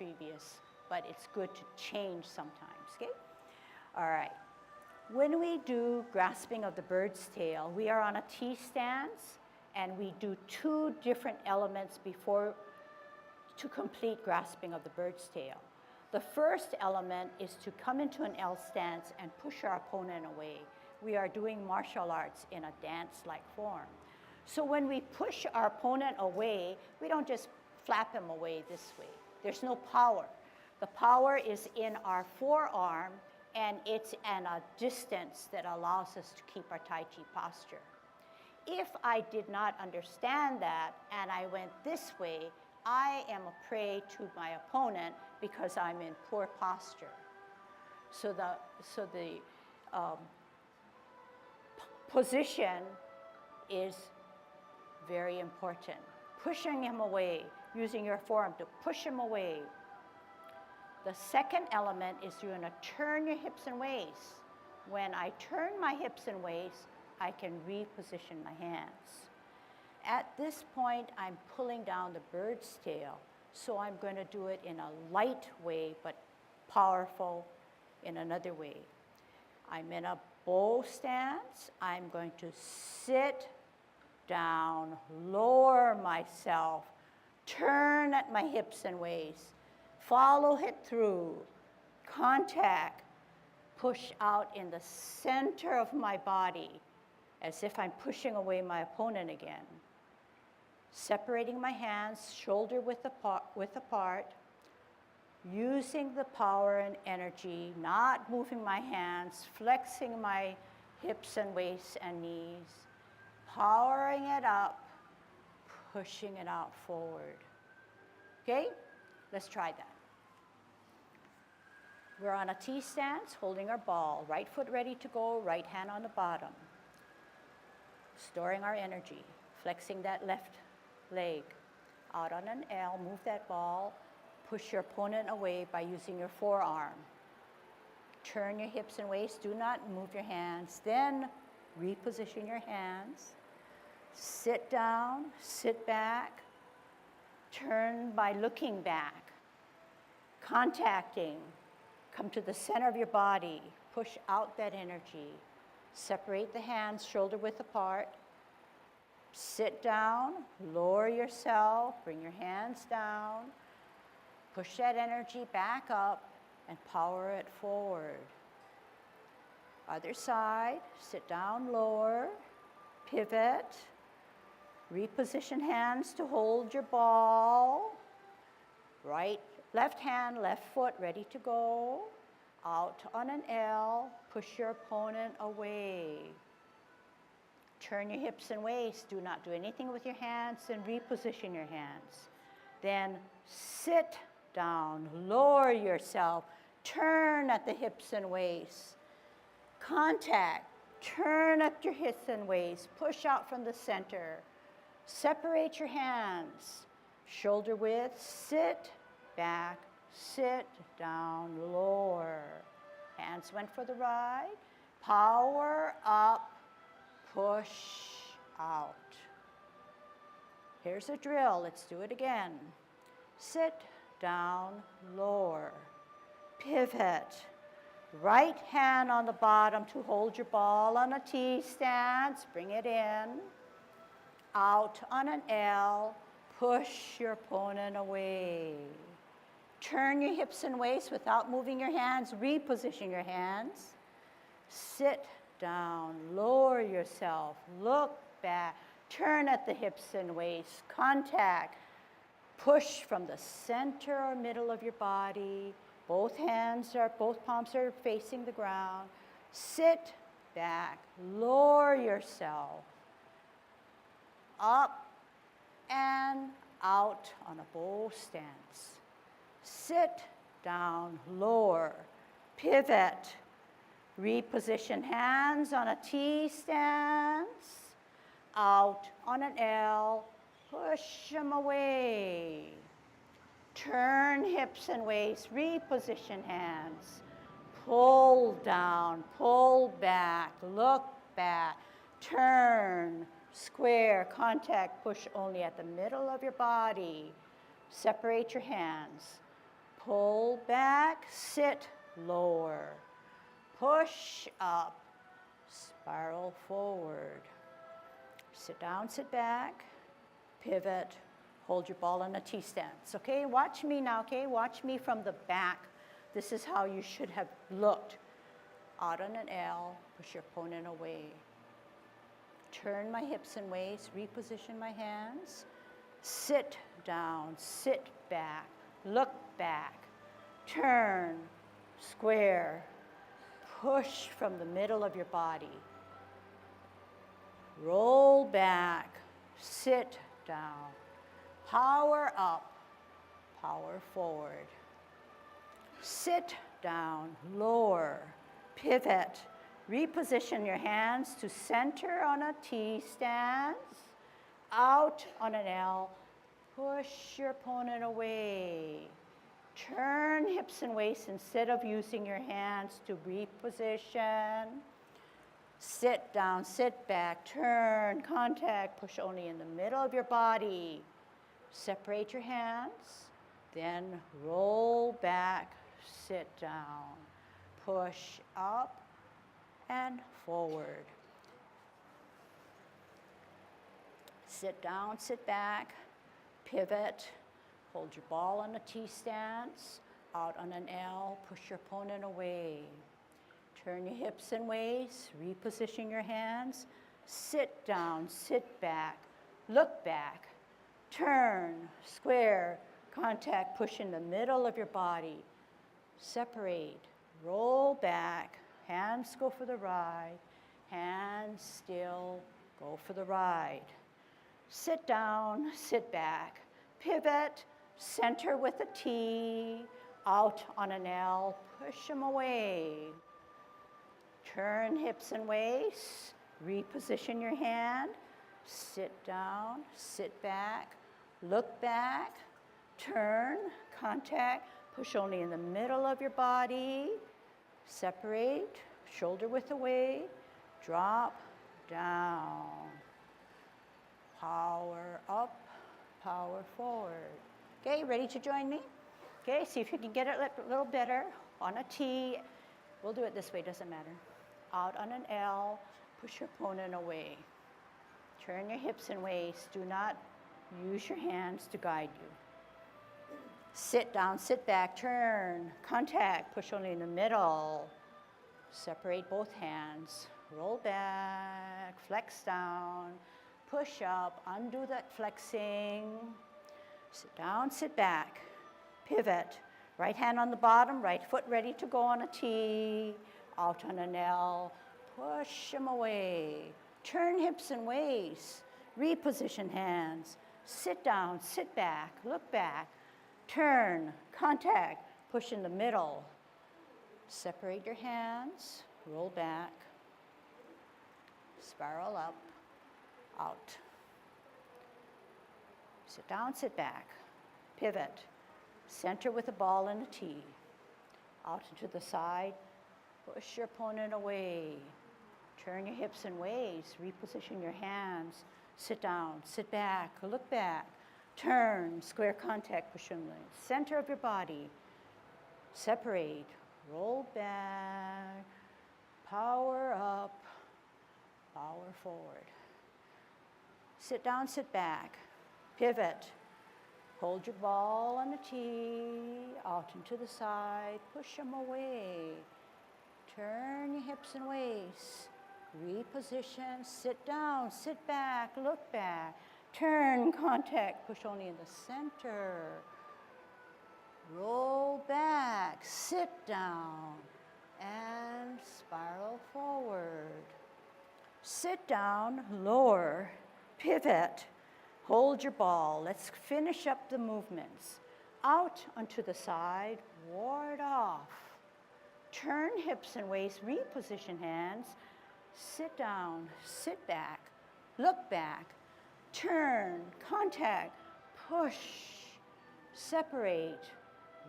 previous, but it's good to change sometimes, okay? All right. When we do grasping of the bird's tail, we are on a T stance, and we do 2 different elements to complete grasping of the bird's tail. The first element is to come into an L stance and push our opponent away. We are doing martial arts in a dance-like form. So when we push our opponent away, we don't just flap him away this way. There's no power. The power is in our forearm, and it's in a distance that allows us to keep our Tai Chi posture. If I did not understand that and I went this way, I am a prey to my opponent because I'm in poor posture. So the position is very important. Pushing him away, using your forearm to push him away. The second element is you're going to turn your hips and waist. When I turn my hips and waist, I can reposition my hands. At this point, I'm pulling down the bird's tail, so I'm going to do it in a light way, but powerful in another way. I'm in a bow stance. I'm going to sit down, lower myself, turn at my hips and waist, follow it through, contact, push out in the center of my body as if I'm pushing away my opponent again. Separating my hands, shoulder width apart, using the power and energy, not moving my hands, flexing my hips and waists and knees, powering it up, pushing it out forward. Okay? Let's try that. We're on a T stance, holding our ball. Right foot ready to go, right hand on the bottom. Storing our energy, flexing that left leg. Out on an L, move that ball. Push your opponent away by using your forearm. Turn your hips and waist. Do not move your hands. Then reposition your hands. Sit down, sit back. Turn by looking back. Contacting. Come to the center of your body. Push out that energy. Separate the hands, shoulder width apart. Sit down, lower yourself, bring your hands down. Push that energy back up and power it forward. Other side, sit down, lower, pivot. Reposition hands to hold your ball. Left hand, left foot ready to go. Out on an L, push your opponent away. Turn your hips and waist. Do not do anything with your hands, and reposition your hands. Then sit down, lower yourself, turn at the hips and waist. Contact, turn up your hips and waist, push out from the center. Separate your hands, shoulder width, sit back, sit down, lower. Hands went for the ride. Power up, push out. Here's a drill. Let's do it again. Sit down, lower. Pivot. Right hand on the bottom to hold your ball on a T stance. Bring it in. Out on an L. Push your opponent away. Turn your hips and waist without moving your hands. Reposition your hands. Sit down, lower yourself, look back, turn at the hips and waist, contact, push from the center or middle of your body. Both palms are facing the ground. Sit back, lower yourself, up and out on a bow stance. Sit down, lower, pivot, reposition hands on a T stance, out on an L, push them away. Turn hips and waist, reposition hands, pull down, pull back, look back, turn, square, contact, push only at the middle of your body. Separate your hands. pull back, sit, lower. Push up, spiral forward. Sit down, sit back, pivot, hold your ball in a T stance. Okay, watch me now, okay? Watch me from the back. This is how you should have looked. Out on an L, push your opponent away. Turn my hips and waist, reposition my hands. Sit down, sit back, look back, turn, square, push from the middle of your body. Roll back, sit down, power up, power forward. Sit down, lower, pivot, reposition your hands to center on a T stance, out on an L, push your opponent away. Turn hips and waist instead of using your hands to reposition. Sit down, sit back, turn, contact, push only in the middle of your body. Separate your hands, then roll back, sit down, push up and forward. Sit down, sit back, pivot, hold your ball on a T stance, out on an L, push your opponent away. Turn your hips and waist, reposition your hands, sit down, sit back, look back, turn, square, contact, push in the middle of your body. Separate, roll back, hands go for the ride, hands still go for the ride. Sit down, sit back, pivot, center with a T, out on an L, push them away. Turn hips and waist, reposition your hand, sit down, sit back, look back, turn, contact, push only in the middle of your body, separate, shoulder width away, drop, down, power up, power forward. Okay, ready to join me? Okay, see if you can get it a little better. On a T, we'll do it this way, doesn't matter. Out on an L, push your opponent away. Turn your hips and waist. Do not use your hands to guide you. Sit down, sit back, turn, contact, push only in the middle. Separate both hands. Roll back, flex down, push up, undo that flexing. Sit down, sit back, pivot. Right hand on the bottom, right foot ready to go on a T. Out on an L, push them away. Turn hips and waist, reposition hands. Sit down, sit back, look back, turn, contact, push in the middle. Separate your hands, roll back, spiral up, out. Sit down, sit back, pivot, center with a ball and a T. Out and to the side, push your opponent away. Turn your hips and waist, reposition your hands. Sit down, sit back, look back, turn, square contact, push in the center of your body. Separate, roll back, power up, power forward. Sit down, sit back, pivot. Hold your ball on a T, out and to the side, push them away. Turn your hips and waist, reposition, sit down, sit back, look back, turn, contact, push only in the center. Roll back, sit down, and spiral forward. Sit down, lower, pivot, hold your ball. Let's finish up the movements. Out onto the side, ward off. Turn hips and waist, reposition hands, sit down, sit back, look back, turn, contact, push, separate,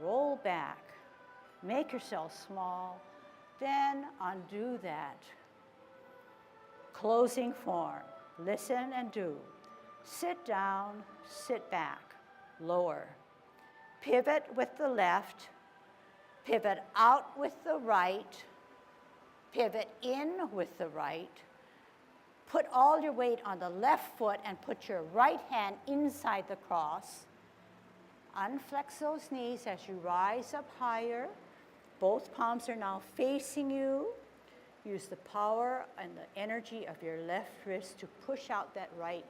roll back, make yourself small, then undo that. Closing form, listen and do. Sit down, sit back, lower. Pivot with the left, pivot out with the right, pivot in with the right. Put all your weight on the left foot and put your right hand inside the cross. Unflex those knees as you rise up higher. Both palms are now facing you. Use the power and the energy of your left wrist to push out that right,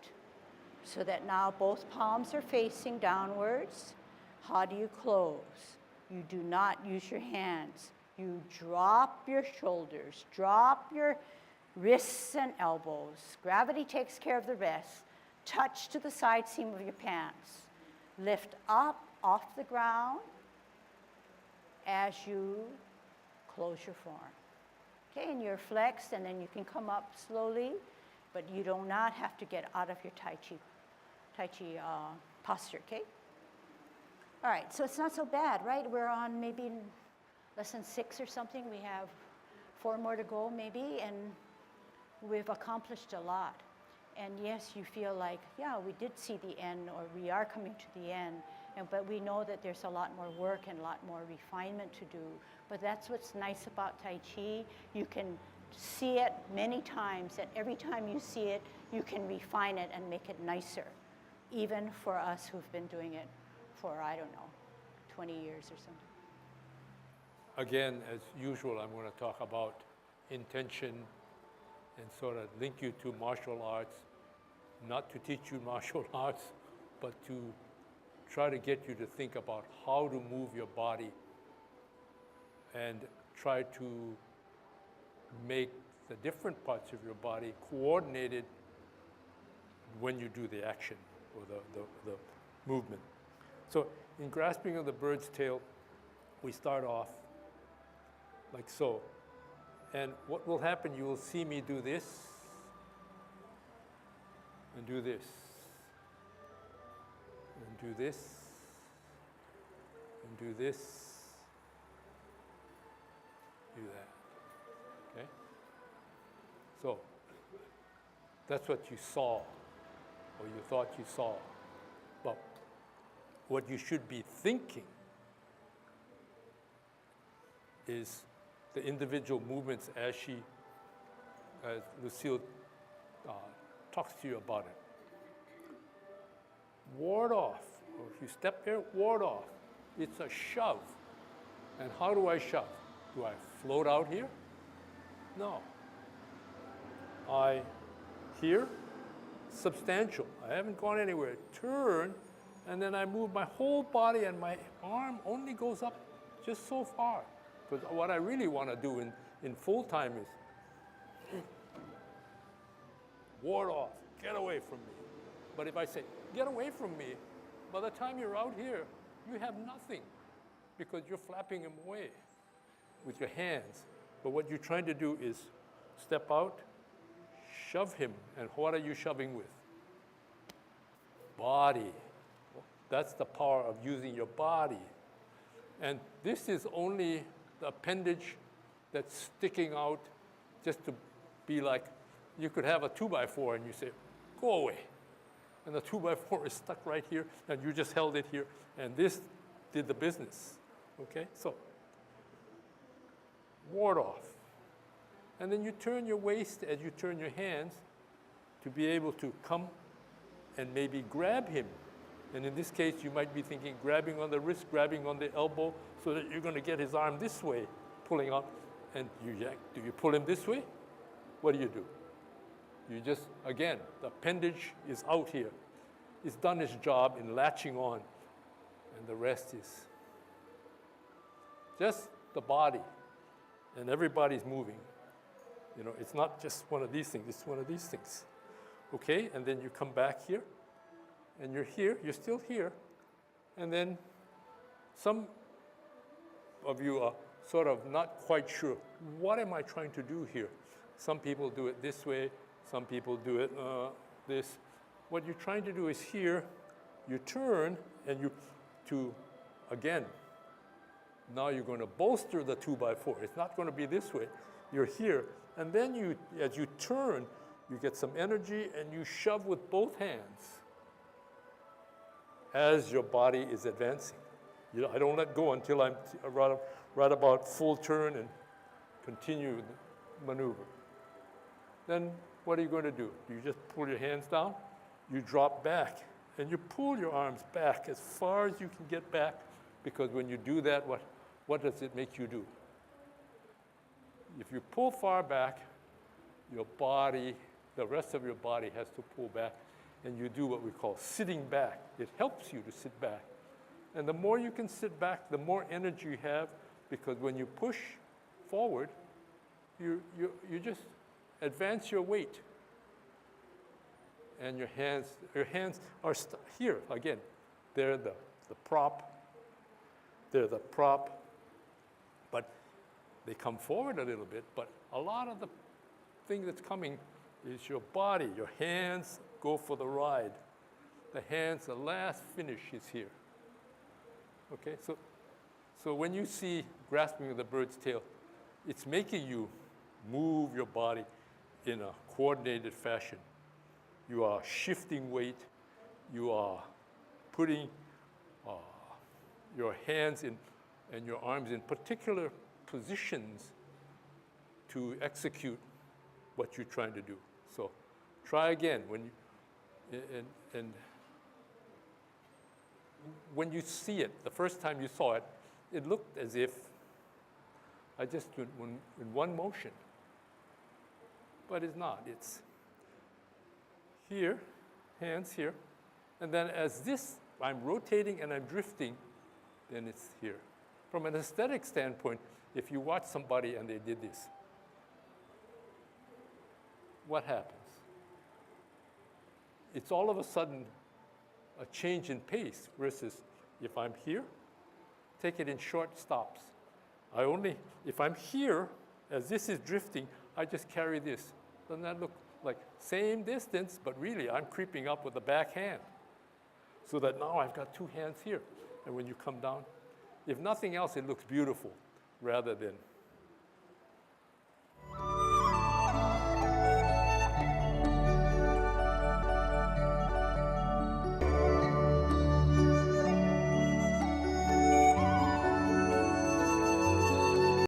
so that now both palms are facing downwards. How do you close? You do not use your hands. You drop your shoulders, drop your wrists and elbows. Gravity takes care of the rest. Touch to the side seam of your pants. Lift up off the ground as you close your form. Okay, and you're flexed, and then you can come up slowly, but you do not have to get out of your Tai Chi posture, okay? All right, so it's not so bad, right? We're on maybe lesson 6 or something. We have 4 more to go maybe, and we've accomplished a lot. And yes, you feel like, yeah, we did see the end, or we are coming to the end, but we know that there's a lot more work and a lot more refinement to do. But that's what's nice about Tai Chi. You can see it many times, and every time you see it, you can refine it and make it nicer, even for us who've been doing it for, I don't know, 20 years or something. Again, as usual, I'm going to talk about intention and sort of link you to martial arts, not to teach you martial arts, but to try to get you to think about how to move your body and try to make the different parts of your body coordinated when you do the action or the movement. So in grasping of the bird's tail, we start off like so. And what will happen, you will see me do this and do this and do this and do this, do that, okay? So that's what you saw, or you thought you saw. But what you should be thinking is the individual movements as Lucille talks to you about it. Ward off, or if you step here, ward off. It's a shove. And how do I shove? Do I float out here? No. Here, substantial. I haven't gone anywhere. Turn, and then I move my whole body, and my arm only goes up just so far. Because what I really want to do in full time is ward off, get away from me. But if I say, get away from me, by the time you're out here, you have nothing because you're flapping him away with your hands. But what you're trying to do is step out, shove him. And what are you shoving with? Body. That's the power of using your body. And this is only the appendage that's sticking out just to be like, you could have a 2x4 and you say, go away. And the 2x4 is stuck right here, and you just held it here, and this did the business, okay? So, ward off. And then you turn your waist as you turn your hands to be able to come and maybe grab him. And in this case, you might be thinking grabbing on the wrist, grabbing on the elbow, so that you're going to get his arm this way, pulling out. And do you pull him this way? What do? You just, again, the appendage is out here. It's done its job in latching on, and the rest is just the body, and everybody's moving. You know, it's not just one of these things, it's one of these things. Okay, and then you come back here, and you're here, you're still here, and then some of you are sort of not quite sure, what am I trying to do here? Some people do it this way, some people do it this. What you're trying to do is here, you turn, and again, now you're going to bolster the 2x4. It's not going to be this way. You're here, and then as you turn, you get some energy, and you shove with both hands as your body is advancing. I don't let go until I'm right about full turn and continue the maneuver. Then what are you going to do? You just pull your hands down, you drop back, and you pull your arms back as far as you can get back, because when you do that, what does it make you do? If you pull far back, your body, the rest of your body has to pull back, and you do what we call sitting back. It helps you to sit back. And the more you can sit back, the more energy you have, because when you push forward, you just advance your weight. And your hands are here again. They're the prop. They're the prop, but they come forward a little bit. But a lot of the thing that's coming is your body. Your hands go for the ride. The hands, the last finish is here. Okay, so when you see grasping of the bird's tail, it's making you move your body in a coordinated fashion. You are shifting weight. You are putting your hands in and your arms in particular positions to execute what you're trying to do. So try again. When you see it, the first time you saw it, it looked as if I just went in one motion. But it's not. It's here, hands here, and then as this, I'm rotating and I'm drifting, then it's here. From an aesthetic standpoint, if you watch somebody and they did this, what happens? It's all of a sudden a change in pace versus if I'm here, take it in short stops. If I'm here, as this is drifting, I just carry this. Doesn't that look like same distance, but really I'm creeping up with the back hand. So that now I've got two hands here. And when you come down, if nothing else, it looks beautiful rather than